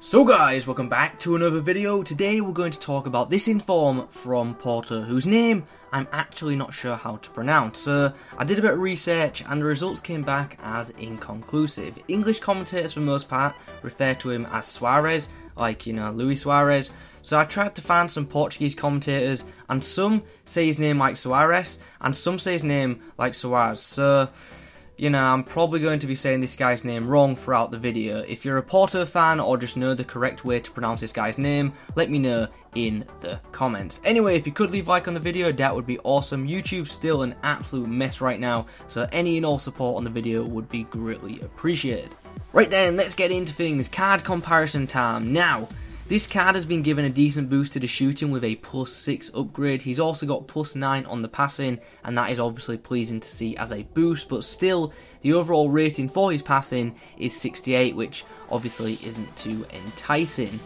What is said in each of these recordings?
So guys, welcome back to another video. Today we're going to talk about this inform from Porto, whose name I'm actually not sure how to pronounce. So I did a bit of research and the results came back as inconclusive. English commentators for the most part refer to him as Soares, like, you know, Luis Soares. So I tried to find some Portuguese commentators and some say his name like Soares and some say his name like Soares. So, you know, I'm probably going to be saying this guy's name wrong throughout the video. If you're a Porto fan or just know the correct way to pronounce this guy's name, let me know in the comments. Anyway, if you could leave a like on the video, that would be awesome. YouTube's still an absolute mess right now, so any and all support on the video would be greatly appreciated. Right then, let's get into things. Card comparison time. Now, this card has been given a decent boost to the shooting with a +6 upgrade. He's also got +9 on the passing, and that is obviously pleasing to see as a boost, but still, the overall rating for his passing is 68, which obviously isn't too enticing.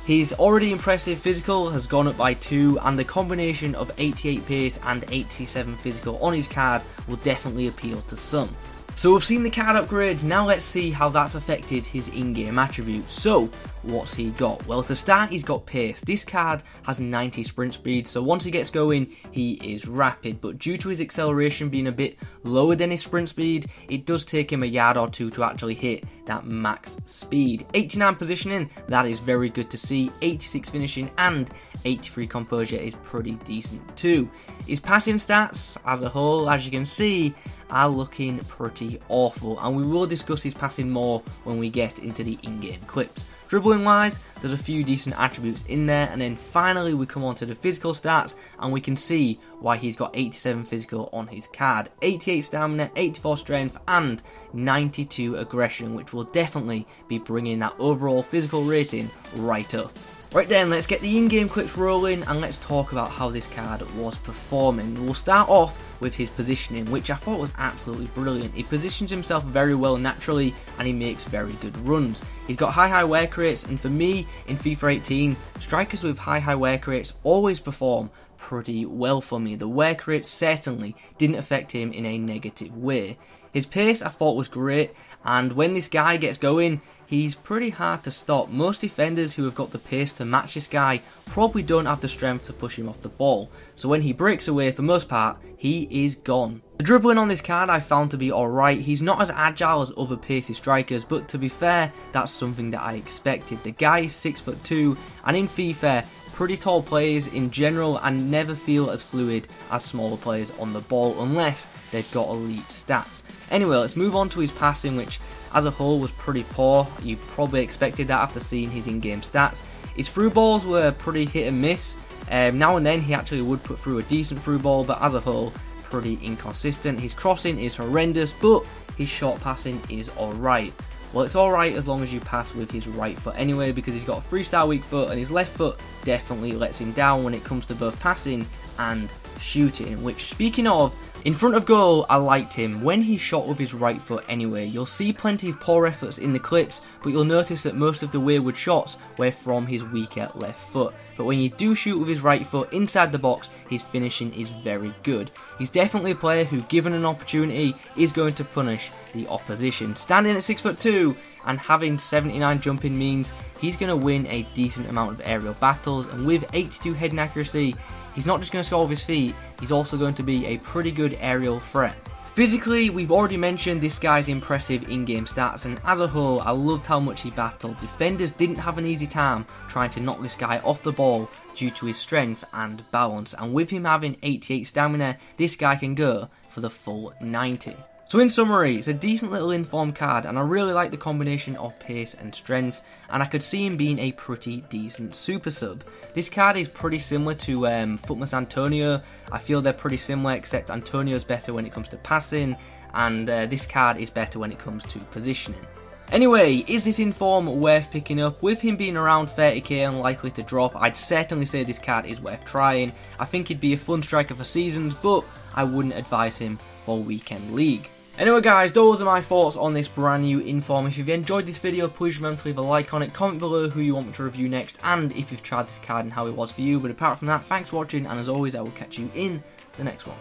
His already impressive physical has gone up by 2, and the combination of 88 pace and 87 physical on his card will definitely appeal to some. So we've seen the card upgrades, now let's see how that's affected his in-game attributes. So, what's he got? Well, to start, he's got pace. This card has 90 sprint speed, so once he gets going, he is rapid. But due to his acceleration being a bit lower than his sprint speed, it does take him a yard or two to actually hit that max speed. 89 positioning, that is very good to see. 86 finishing and 83 composure is pretty decent too. His passing stats, as a whole, as you can see, are looking pretty awful, and we will discuss his passing more when we get into the in-game clips. Dribbling wise, there's a few decent attributes in there, and then finally we come on to the physical stats and we can see why he's got 87 physical on his card, 88 stamina, 84 strength and 92 aggression, which will definitely be bringing that overall physical rating right up. Right then, let's get the in-game clips rolling and let's talk about how this card was performing. We'll start off with his positioning, which I thought was absolutely brilliant. He positions himself very well naturally and he makes very good runs. He's got high work rates, and for me, in FIFA 18, strikers with high work rates always perform pretty well for me. The work rates certainly didn't affect him in a negative way. His pace I thought was great, and when this guy gets going, he's pretty hard to stop. Most defenders who have got the pace to match this guy probably don't have the strength to push him off the ball. So when he breaks away, for the most part, he is gone. The dribbling on this card I found to be alright. He's not as agile as other pacey strikers, but to be fair, that's something that I expected. The guy is 6'2", and in FIFA, pretty tall players in general and never feel as fluid as smaller players on the ball unless they've got elite stats. Anyway, let's move on to his passing, which as a whole was pretty poor. You probably expected that after seeing his in-game stats. His through balls were pretty hit and miss. Now and then he actually would put through a decent through ball, but as a whole, pretty inconsistent. His crossing is horrendous, but his short passing is alright. Well, it's alright as long as you pass with his right foot anyway, because he's got a 3-star weak foot and his left foot definitely lets him down when it comes to both passing and shooting, which, speaking of, in front of goal, I liked him when he shot with his right foot anyway. You'll see plenty of poor efforts in the clips, but you'll notice that most of the wayward shots were from his weaker left foot. But when you do shoot with his right foot inside the box, his finishing is very good. He's definitely a player who, given an opportunity, is going to punish the opposition. Standing at 6'2" and having 79 jumping means he's going to win a decent amount of aerial battles, and with 82 heading accuracy, he's not just going to score with his feet, he's also going to be a pretty good aerial threat. Physically, we've already mentioned this guy's impressive in-game stats, and as a whole, I loved how much he battled. Defenders didn't have an easy time trying to knock this guy off the ball due to his strength and balance, and with him having 88 stamina, this guy can go for the full 90. So in summary, it's a decent little inform card, and I really like the combination of pace and strength, and I could see him being a pretty decent super sub. This card is pretty similar to Footman's Antonio. I feel they're pretty similar, except Antonio's better when it comes to passing, and this card is better when it comes to positioning. Anyway, is this inform worth picking up? With him being around 30k and likely to drop, I'd certainly say this card is worth trying. I think he'd be a fun striker for seasons, but I wouldn't advise him for weekend league. Anyway guys, those are my thoughts on this brand new inform. If you've enjoyed this video, please remember to leave a like on it, comment below who you want me to review next, and if you've tried this card and how it was for you. But apart from that, thanks for watching, and as always, I will catch you in the next one.